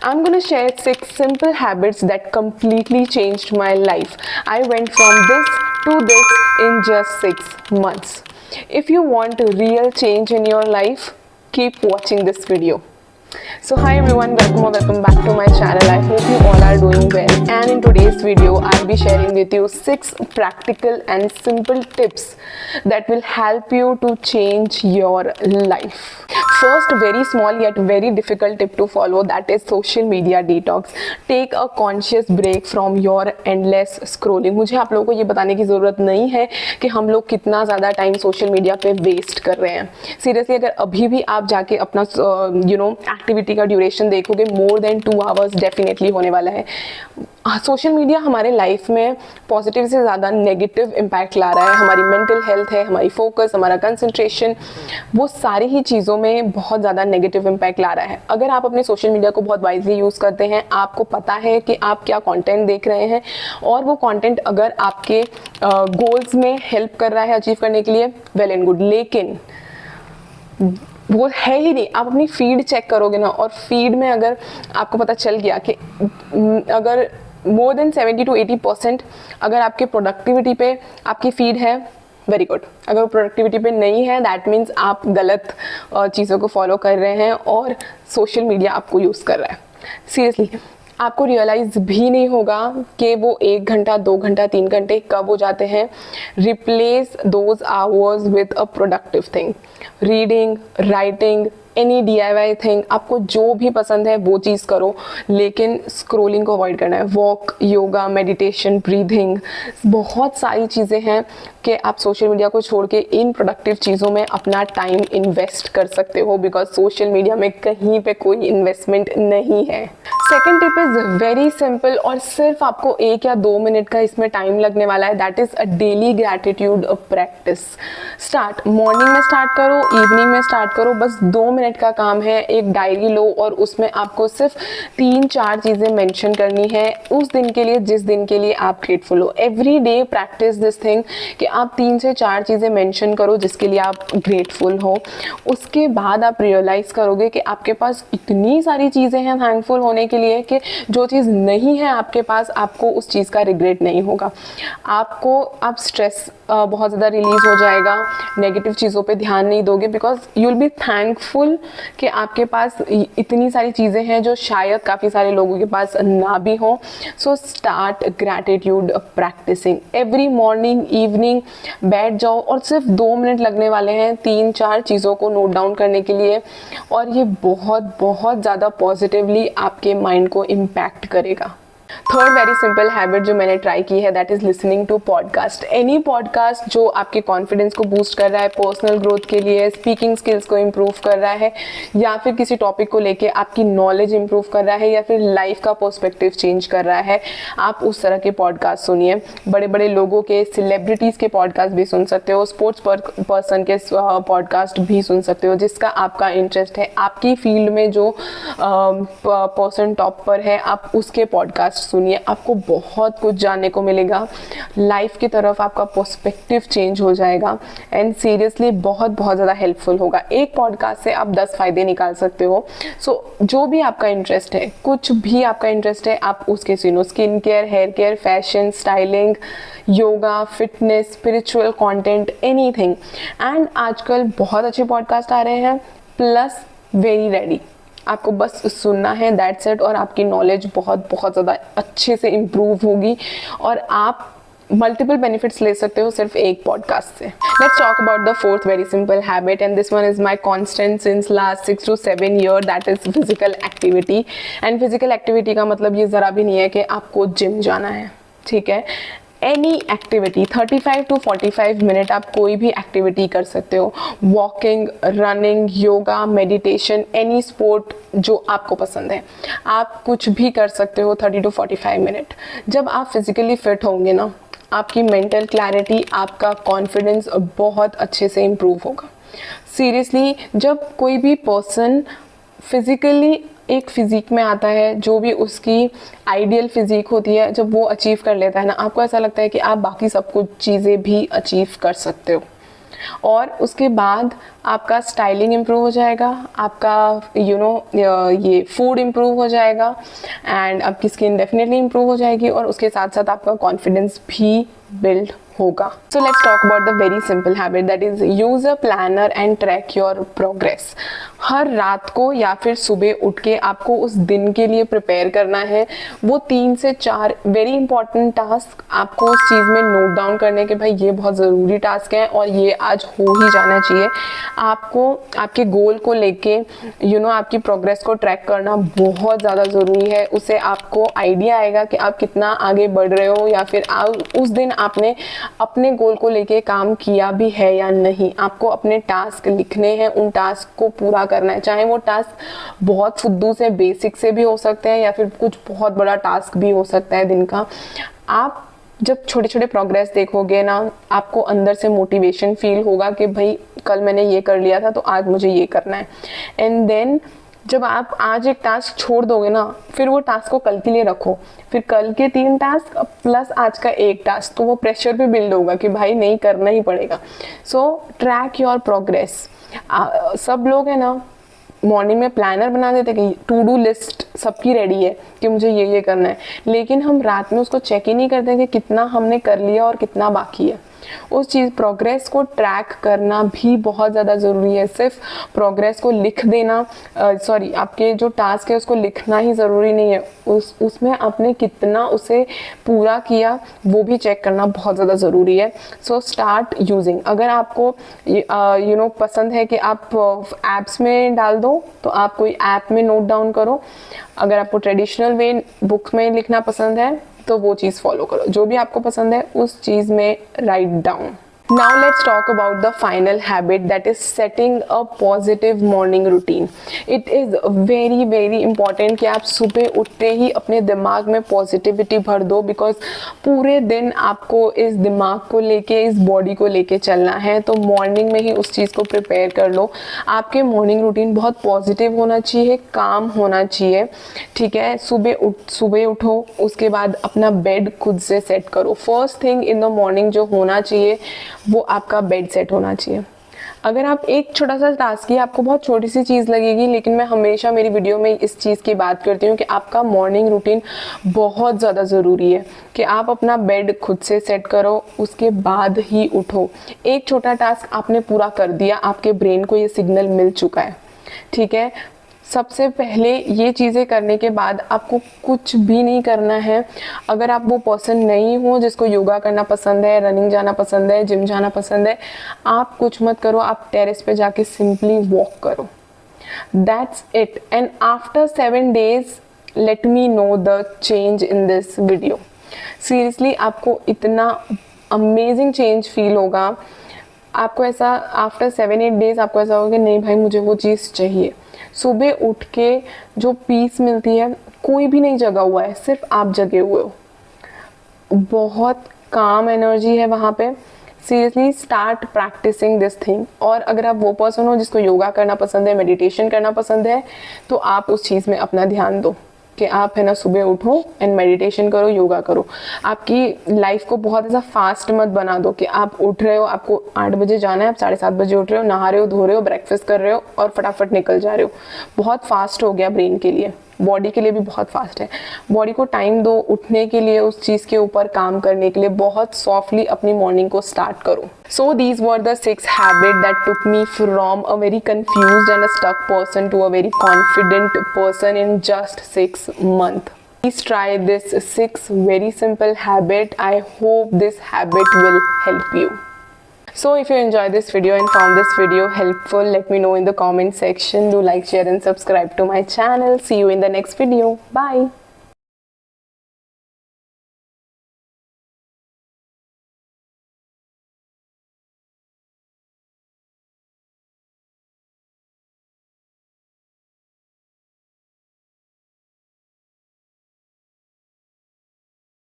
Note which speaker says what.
Speaker 1: I'm going to share 6 simple habits that completely changed my life. I went from this to this in just 6 months. If you want a real change in your life, keep watching this video. So hi everyone, welcome back to my channel. I hope you all are doing well, and in today's video I'll be sharing with you 6 practical and simple tips that will help you to change your life. First, very small yet very difficult tip to follow, that is social media detox. Take a conscious break from your endless scrolling. मुझे आप लोगों को ये बताने की ज़रूरत नहीं है कि हम लोग कितना ज़्यादा टाइम सोशल मीडिया पे वेस्ट कर रहे हैं. सीरियसली अगर अभी भी आप जाके अपना एक्टिविटी का ड्यूरेशन देखोगे, मोर देन 2 आवर्स डेफिनेटली होने वाला है. सोशल मीडिया हमारे लाइफ में पॉजिटिव से ज़्यादा नेगेटिव इम्पैक्ट ला रहा है. हमारी मेंटल हेल्थ है, हमारी फोकस, हमारा कंसंट्रेशन, वो सारी ही चीज़ों में बहुत ज़्यादा नेगेटिव इम्पैक्ट ला रहा है. अगर आप अपने सोशल मीडिया को बहुत वाइजली यूज़ करते हैं, आपको पता है कि आप क्या कंटेंट देख रहे हैं और वो कंटेंट अगर आपके गोल्स में हेल्प कर रहा है अचीव करने के लिए, वेल एंड गुड. लेकिन वो है ही नहीं. आप अपनी फीड चेक करोगे ना, और फीड में अगर आपको पता चल गया कि अगर मोर देन 70 to 80% अगर आपके प्रोडक्टिविटी पे आपकी फीड है, वेरी गुड. अगर वो प्रोडक्टिविटी पे नहीं है, दैट मीन्स आप गलत चीज़ों को फॉलो कर रहे हैं और सोशल मीडिया आपको यूज़ कर रहा है. सीरियसली आपको रियलाइज़ भी नहीं होगा कि वो 1 घंटा 2 घंटा 3 घंटे कब हो जाते हैं. Replace those hours with a productive thing. Reading, writing, any DIY thing, आपको जो भी पसंद है वो चीज़ करो, लेकिन स्क्रोलिंग को अवॉइड करना है. वॉक, योगा, मेडिटेशन, ब्रीदिंग, बहुत सारी चीज़ें हैं कि आप सोशल मीडिया को छोड़ के इन प्रोडक्टिव चीज़ों में अपना टाइम इन्वेस्ट कर सकते हो, बिकॉज सोशल मीडिया में कहीं पे कोई इन्वेस्टमेंट नहीं है. Second tip is very simple और सिर्फ आपको 1 या 2 मिनट का इसमें टाइम लगने वाला है. That is a daily gratitude practice. Start morning में स्टार्ट करो, इवनिंग में स्टार्ट करो. बस 2 मिनट का काम है. एक डायरी लो और उसमें आपको सिर्फ 3-4 चीज़ें मेंशन करनी है उस दिन के लिए जिस दिन के लिए आप ग्रेटफुल हो. Every day practice this thing कि आप 3 से 4 चीज़ें मेंशन करो जिसके लिए आप ग्रेटफुल हो. उसके बाद आप रियलाइज़ करोगे कि आपके पास इतनी सारी चीज़ें हैं थैंकफुल होने के लिए कि जो चीज़ नहीं है आपके पास, आपको उस चीज़ का रिग्रेट नहीं होगा. आप स्ट्रेस बहुत ज़्यादा रिलीज़ हो जाएगा. नेगेटिव चीज़ों पे ध्यान नहीं दोगे, because you will be thankful कि आपके पास इतनी सारी चीज़ें हैं जो शायद काफ़ी सारे लोगों के पास ना भी हो. So start gratitude practicing. Every morning, evening बैठ जाओ और सिर्फ 2 मिनट लगने वाले हैं 3-4 चीज़ों को नोट डाउन करने के लिए, और ये बहुत बहुत ज़्यादा पॉजिटिवली आपके माइंड को इम्पैक्ट करेगा. थर्ड वेरी सिंपल हैबिट जो मैंने ट्राई की है, that is listening to podcast. Any podcast जो आपके कॉन्फिडेंस को बूस्ट कर रहा है, पर्सनल ग्रोथ के लिए, स्पीकिंग स्किल्स को इम्प्रूव कर रहा है, या फिर किसी टॉपिक को लेके आपकी नॉलेज इम्प्रूव कर रहा है, या फिर लाइफ का पर्सपेक्टिव चेंज कर रहा है, आप उस तरह के पॉडकास्ट सुनिए. बड़े बड़े लोगों के, सेलिब्रिटीज़ के पॉडकास्ट भी सुन सकते हो, स्पोर्ट्स पर्सन के पॉडकास्ट भी सुन सकते हो, जिसका आपका इंटरेस्ट है. आपकी फील्ड में जो पर्सन टॉप पर है, आप उसके पॉडकास्ट सुनिए. आपको बहुत कुछ जानने को मिलेगा. लाइफ की तरफ आपका पर्सपेक्टिव चेंज हो जाएगा एंड सीरियसली बहुत बहुत ज़्यादा हेल्पफुल होगा. एक पॉडकास्ट से आप 10 फ़ायदे निकाल सकते हो. सो जो भी आपका इंटरेस्ट है, कुछ भी आपका इंटरेस्ट है, आप उसके सुनो. Skin care, hair care, fashion, styling, yoga, fitness, spiritual content, anything. And आजकल बहुत अच्छे पॉडकास्ट आ रहे हैं, प्लस वेरी रेडी. आपको बस सुनना है, दैट्स इट, और आपकी नॉलेज बहुत बहुत ज़्यादा अच्छे से इम्प्रूव होगी और आप मल्टीपल बेनिफिट्स ले सकते हो सिर्फ एक पॉडकास्ट से. Let's talk about the fourth very simple habit, and this one is my constant since last 6 to 7 year, that is physical activity. And physical activity का मतलब ये ज़रा भी नहीं है कि आपको जिम जाना है, ठीक है. एनी एक्टिविटी 35 to 45 मिनट आप कोई भी एक्टिविटी कर सकते हो. Walking, running, yoga, meditation, any sport जो आपको पसंद है, आप कुछ भी कर सकते हो 30 to 45 मिनट. जब आप फिजिकली फिट होंगे ना, आपकी मेंटल क्लैरिटी, आपका कॉन्फिडेंस बहुत अच्छे से इम्प्रूव होगा. सीरियसली जब कोई भी पर्सन फिजिकली एक फिजिक में आता है, जो भी उसकी आइडियल फिजिक होती है, जब वो अचीव कर लेता है ना, आपको ऐसा लगता है कि आप बाकी सब कुछ चीज़ें भी अचीव कर सकते हो. और उसके बाद आपका स्टाइलिंग इम्प्रूव हो जाएगा, आपका ये फूड इम्प्रूव हो जाएगा, एंड आपकी स्किन डेफिनेटली इम्प्रूव हो जाएगी, और उसके साथ साथ आपका कॉन्फिडेंस भी बिल्ड होगा. So let's talk about the very simple habit, that is use a planner and track your progress. हर रात को या फिर सुबह उठ के आपको उस दिन के लिए प्रिपेयर करना है. वो 3 से 4 वेरी इंपॉर्टेंट टास्क आपको उस चीज़ में नोट डाउन करने के, भाई ये बहुत ज़रूरी टास्क है और ये आज हो ही जाना चाहिए. आपको आपके गोल को लेके आपकी प्रोग्रेस को ट्रैक करना बहुत ज़्यादा ज़रूरी है. उससे आपको आइडिया आएगा कि आप कितना आगे बढ़ रहे हो, या फिर उस दिन आपने अपने गोल को लेके काम किया भी है या नहीं. आपको अपने टास्क लिखने हैं, उन टास्क को पूरा करना है, चाहे वो टास्क बहुत फुद्दू से बेसिक से भी हो सकते हैं या फिर कुछ बहुत बड़ा टास्क भी हो सकता है दिन का. आप जब छोटे छोटे प्रोग्रेस देखोगे ना, आपको अंदर से मोटिवेशन फील होगा कि भाई कल मैंने ये कर लिया था तो आज मुझे ये करना है. एंड देन जब आप आज एक टास्क छोड़ दोगे ना, फिर वो टास्क को कल के लिए रखो, फिर कल के 3 टास्क प्लस आज का 1 टास्क, तो वो प्रेशर भी बिल्ड होगा कि भाई नहीं करना ही पड़ेगा. सो ट्रैक योर प्रोग्रेस. सब लोग है ना मॉर्निंग में प्लानर बना देते कि टू डू लिस्ट सबकी रेडी है कि मुझे ये करना है, लेकिन हम रात में उसको चेक ही नहीं करते कि कितना हमने कर लिया और कितना बाकी है. उस चीज़ प्रोग्रेस को ट्रैक करना भी बहुत ज़्यादा ज़रूरी है. सिर्फ प्रोग्रेस को लिख देना, आपके जो टास्क है उसको लिखना ही ज़रूरी नहीं है, उसमें आपने कितना उसे पूरा किया वो भी चेक करना बहुत ज़्यादा ज़रूरी है. So start using. अगर आपको पसंद है कि आप ऐप्स में डाल दो, तो आप कोई ऐप में नोट डाउन करो. अगर आपको ट्रेडिशनल वे बुक में लिखना पसंद है तो वो चीज़ फॉलो करो. जो भी आपको पसंद है उस चीज़ में write down. Now let's talk about the final habit, that is setting a positive morning routine. It is very very important कि आप सुबह उठते ही अपने दिमाग में पॉजिटिविटी भर दो, बिकॉज पूरे दिन आपको इस दिमाग को लेके, इस बॉडी को लेके चलना है. तो मॉर्निंग में ही उस चीज़ को प्रिपेयर कर लो. आपके मॉर्निंग रूटीन बहुत पॉजिटिव होना चाहिए, काम होना चाहिए. ठीक है, सुबह उठो, उसके बाद अपना बेड खुद से सेट करो. First thing in the morning जो होना चाहिए वो आपका बेड सेट होना चाहिए. अगर आप एक छोटा सा टास्क, ये आपको बहुत छोटी सी चीज़ लगेगी, लेकिन मैं हमेशा मेरी वीडियो में इस चीज़ की बात करती हूँ कि आपका मॉर्निंग रूटीन बहुत ज़्यादा ज़रूरी है कि आप अपना बेड खुद से सेट करो, उसके बाद ही उठो. एक छोटा टास्क आपने पूरा कर दिया, आपके ब्रेन को ये सिग्नल मिल चुका है. ठीक है, सबसे पहले ये चीज़ें करने के बाद आपको कुछ भी नहीं करना है. अगर आप वो पर्सन नहीं हो जिसको योगा करना पसंद है, रनिंग जाना पसंद है, जिम जाना पसंद है, आप कुछ मत करो. आप टेरेस पे जाके सिंपली वॉक करो. That's it. And after 7 days let me know the change in this video. Seriously आपको इतना अमेजिंग चेंज फील होगा. आपको ऐसा आफ्टर 7-8 days आपको ऐसा होगा कि नहीं भाई मुझे वो चीज़ चाहिए. सुबह उठ के जो पीस मिलती है, कोई भी नहीं जगा हुआ है, सिर्फ आप जगे हुए हो. बहुत काम एनर्जी है वहाँ पे. Seriously start practicing this thing. और अगर आप वो पर्सन हो जिसको योगा करना पसंद है, मेडिटेशन करना पसंद है, तो आप उस चीज़ में अपना ध्यान दो कि आप है ना सुबह उठो एंड मेडिटेशन करो, योगा करो. आपकी लाइफ को बहुत ऐसा फास्ट मत बना दो कि आप उठ रहे हो, आपको 8 बजे जाना है, आप 7:30 बजे उठ रहे हो, नहा रहे हो, धो रहे हो, ब्रेकफास्ट कर रहे हो और फटाफट निकल जा रहे हो. बहुत फास्ट हो गया ब्रेन के लिए, बॉडी के लिए भी बहुत फास्ट है. बॉडी को टाइम दो उठने के लिए, उस चीज़ के ऊपर काम करने के लिए. बहुत सॉफ्टली अपनी मॉर्निंग को स्टार्ट करो. So these were the 6 habits that took me from a very confused and a stuck person to a very confident person in just 6 months. Please try this 6 very simple habit. I hope this habit will help you. So if you enjoyed this video and found this video helpful, let me know in the comment section. Do like, share and subscribe to my channel. See you in the next video. Bye.